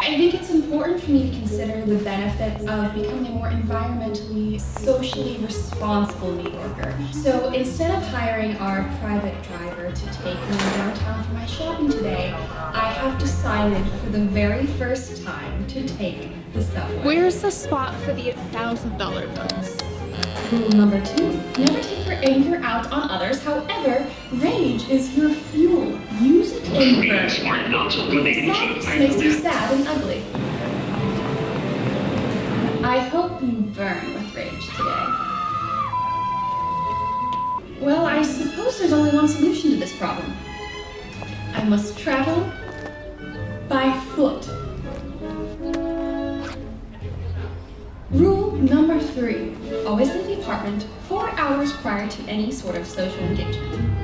I think it's important for me to consider the benefits of becoming a more environmentally, socially responsible New Yorker. So instead of hiring our private driver to take me downtown for my shopping today, I have decided for the very first time to take the subway. Where's the spot for the $1,000 notes? Rule number 2, never take your anger out on others. However, rage is your fuel. Use it and burn. Sadness makes you sad and ugly. I hope you burn with rage today. Well, I suppose there's only one solution to this problem. I must travel by foot. Rule number 3, always leave the apartment 4 hours prior to any sort of social engagement.